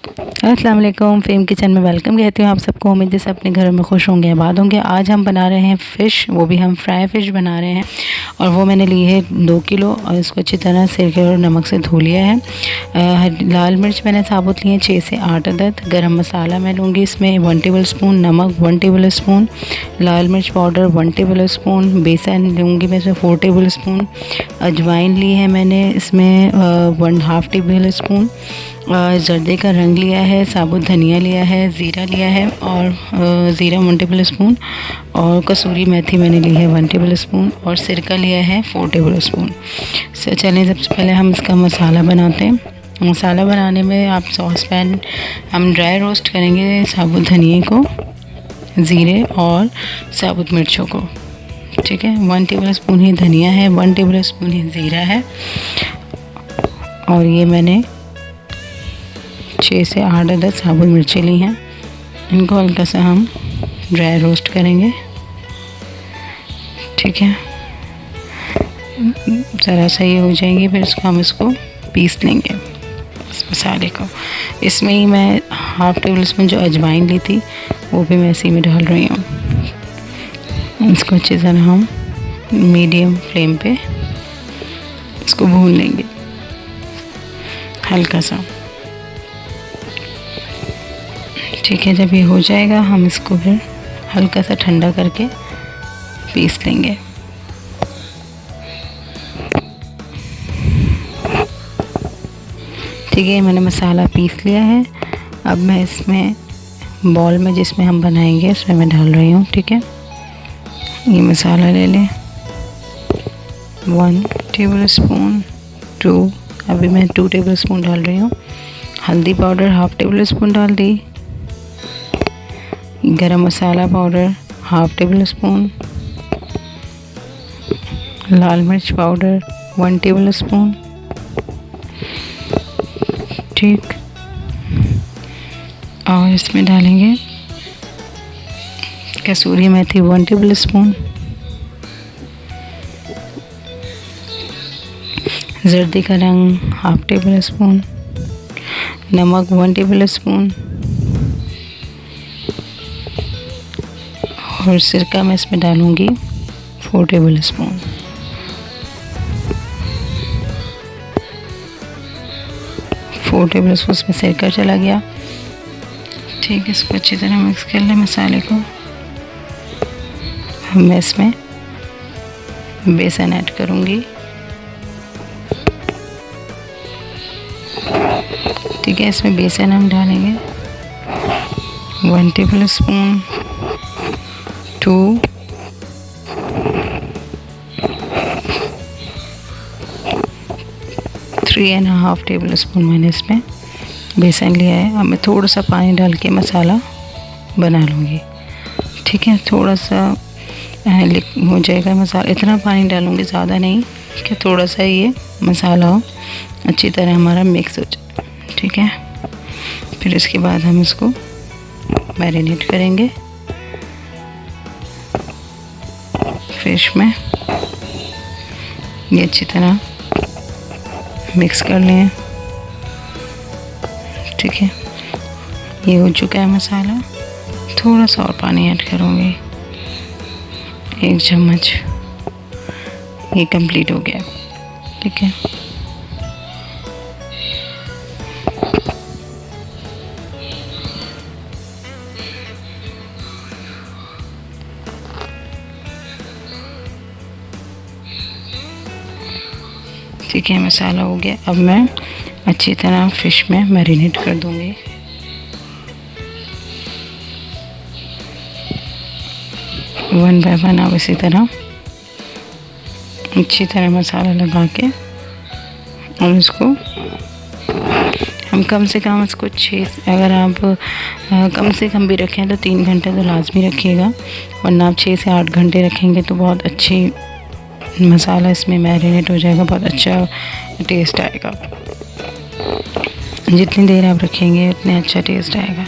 अस्सलाम वालेकुम, fame kitchen में वेलकम कहती हूँ आप सबको। उम्मीद है सब अपने घरों में खुश होंगे, आबाद होंगे। आज हम बना रहे हैं फ़िश, वो भी हम फ्राई फ़िश बना रहे हैं। और वो मैंने ली है 2 किलो और इसको अच्छी तरह सिरके और नमक से धो लिया है। लाल मिर्च मैंने साबुत लिए 6 से 8 अदद। गरम मसाला मैं लूँगी इसमें 1 टेबल स्पून, नमक 1 टेबल स्पून, लाल मिर्च पाउडर 1 टेबल स्पून, बेसन लूँगी मैं इसमें 4 टेबल स्पून, अजवाइन ली है मैंने इसमें 1/2 टेबल स्पून, जर्दे का रंग लिया है, साबुत धनिया लिया है, ज़ीरा लिया है और ज़ीरा 1 टेबल स्पून, और कसूरी मेथी मैंने ली है 1 टेबल स्पून, और सिरका लिया है 4 टेबल स्पून। चलें सबसे पहले हम इसका मसाला बनाते हैं। मसाला बनाने में आप सॉस पैन हम ड्राई रोस्ट करेंगे साबुत धनिए को, ज़ीरे और साबुत मिर्चों को। ठीक है, 1 टेबल स्पून ही धनिया है, 1 टेबल स्पून ही ज़ीरा है, और ये मैंने 6 से 8 अदद साबुत मिर्ची ली हैं। इनको हल्का सा हम ड्राई रोस्ट करेंगे। ठीक है, ज़रा सा ये हो जाएंगे, फिर हम इसको पीस लेंगे इस मसाले को। इसमें ही मैं 1/2 टेबल स्पून जो अजवाइन ली थी वो भी मैं इसी में डाल रही हूँ। इसको अच्छी तरह हम मीडियम फ्लेम पे इसको भून लेंगे हल्का सा। ठीक है, जब ये हो जाएगा हम इसको फिर हल्का सा ठंडा करके पीस लेंगे। ठीक है, मैंने मसाला पीस लिया है। अब मैं इसमें बॉल में जिसमें हम बनाएंगे उसमें मैं डाल रही हूँ। ठीक है, ये मसाला ले लें 1 टेबल स्पून, 2 अभी मैं 2 टेबल स्पून डाल रही हूँ। हल्दी पाउडर 1/2 टेबल स्पून डाल दी। गरम मसाला पाउडर 1/2 टेबल स्पून, लाल मिर्च पाउडर 1 टेबल स्पून। ठीक, और इसमें डालेंगे कसूरी मेथी 1 टेबल स्पून, जर्दी का रंग 1/2 टेबल स्पून, नमक 1 टेबल स्पून, और सिरका मैं इसमें डालूँगी 4 टेबल स्पून। इसमें सिरका चला गया। ठीक है, इसको अच्छी तरह मिक्स कर लें मसाले को। मैं इसमें बेसन ऐड करूँगी। ठीक है, इसमें बेसन हम डालेंगे 1 टेबल स्पून, 2 3.5 टेबल स्पून मैंने इसमें बेसन लिया है। अब मैं थोड़ा सा पानी डाल के मसाला बना लूँगी। ठीक है, थोड़ा सा हो जाएगा मसाला, इतना पानी डालूँगी, ज़्यादा नहीं, कि थोड़ा सा ये मसाला हो अच्छी तरह हमारा मिक्स हो जाए। ठीक है, फिर इसके बाद हम इसको मैरिनेट करेंगे फिश में। ये अच्छी तरह मिक्स कर लें। ठीक है, ये हो चुका है मसाला। थोड़ा सा और पानी ऐड करूँगी, 1 चम्मच। ये कंप्लीट हो गया। ठीक है, ठीक है, मसाला हो गया। अब मैं अच्छी तरह फ़िश में मैरिनेट कर दूँगी। वन बाय वन अब इसी तरह अच्छी तरह मसाला लगा के, और इसको हम कम से कम इसको 6, अगर आप कम से कम भी रखें तो 3 घंटे तो लाजमी रखिएगा, वरना आप 6 से 8 घंटे रखेंगे तो बहुत अच्छी मसाला इसमें मैरिनेट हो जाएगा, बहुत अच्छा टेस्ट आएगा। जितनी देर आप रखेंगे उतने अच्छा टेस्ट आएगा,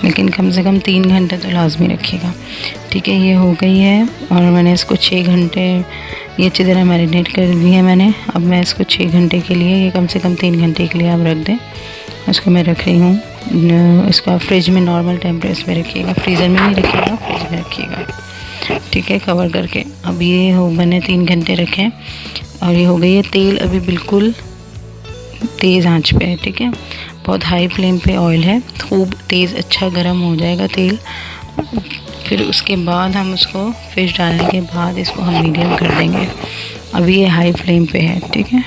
लेकिन कम से कम 3 घंटे तो लाजमी रखिएगा। ठीक है, ये हो गई है और मैंने इसको 6 घंटे ये अच्छी तरह मैरिनेट कर दी है मैंने। अब मैं इसको 6 घंटे के लिए, ये कम से कम 3 घंटे के लिए आप रख दें, इसको मैं रख रही हूँ। इसको आप फ्रिज में नॉर्मल टेम्परेचर पे रखिएगा, फ्रीज़र में नहीं रखिएगा, फ्रिज में रखिएगा, ठीक है, कवर करके। अब ये मैंने 3 घंटे रखे और ये हो गई है। तेल अभी बिल्कुल तेज़ आंच पे है, ठीक है, बहुत हाई फ्लेम पे ऑयल है, खूब तेज़ अच्छा गर्म हो जाएगा तेल। फिर उसके बाद हम उसको फिश डालने के बाद इसको हम मीडियम कर देंगे। अभी ये हाई फ्लेम पे है, ठीक है।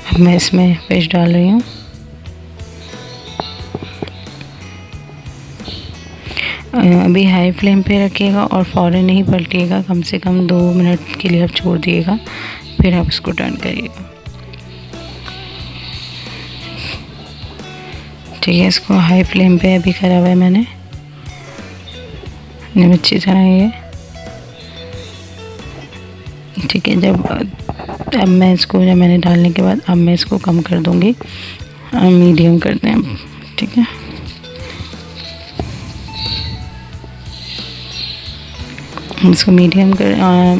अब मैं इसमें फिश डाल रही हूँ। अभी हाई फ्लेम पे रखिएगा और फ़ौरन नहीं पलटिएगा, कम से कम 2 मिनट के लिए आप छोड़ दिएगा, फिर आप इसको टर्न करिएगा, ठीक है। इसको हाई फ्लेम पे अभी करा हुआ है मैंने अच्छी तरह ये, ठीक है। अब मैं इसको, जब मैंने डालने के बाद अब मैं इसको कम कर दूँगी, मीडियम कर दें, ठीक है। इसको मीडियम कर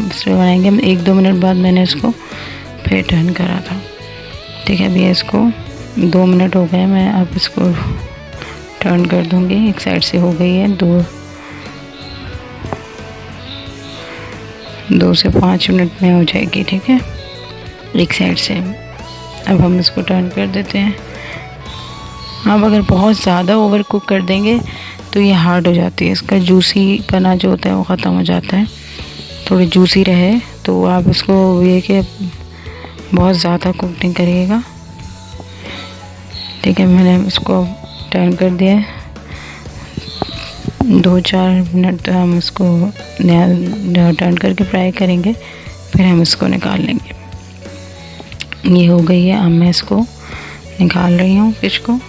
इसमें बनाएंगे हम। 1-2 मिनट बाद मैंने इसको फिर टर्न करा था, ठीक है। अभी इसको 2 मिनट हो गए, मैं अब इसको टर्न कर दूँगी। एक साइड से हो गई है, 2 से 5 मिनट में हो जाएगी, ठीक है, एक साइड से। अब हम इसको टर्न कर देते हैं। अब अगर बहुत ज़्यादा ओवर कुक कर देंगे तो ये हार्ड हो जाती है, इसका जूसी पना जो होता है वो ख़त्म हो जाता है। थोड़ी जूसी रहे तो आप इसको ये कि बहुत ज़्यादा कुक नहीं करिएगा, ठीक है। मैंने इसको टर्न कर दिया है। 2-4 मिनट हम इसको टर्न करके फ्राई करेंगे, फिर हम इसको निकाल लेंगे। ये हो गई है, अब मैं इसको निकाल रही हूँ फिश को,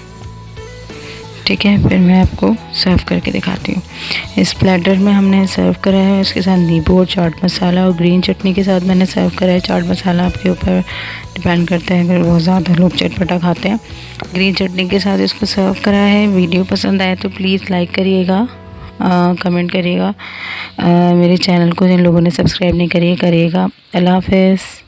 ठीक है। फिर मैं आपको सर्व करके दिखाती हूँ। इस प्लेटर में हमने सर्व करा है, उसके साथ नींबू और चाट मसाला और ग्रीन चटनी के साथ मैंने सर्व करा है। चाट मसाला आपके ऊपर डिपेंड करता है, अगर बहुत ज़्यादा लोग चटपटा खाते हैं। ग्रीन चटनी के साथ इसको सर्व करा है। वीडियो पसंद आए तो प्लीज़ लाइक करिएगा, कमेंट करिएगा। मेरे चैनल को जिन लोगों ने सब्सक्राइब नहीं करिएगा। अल्लाह हाफ़िज़।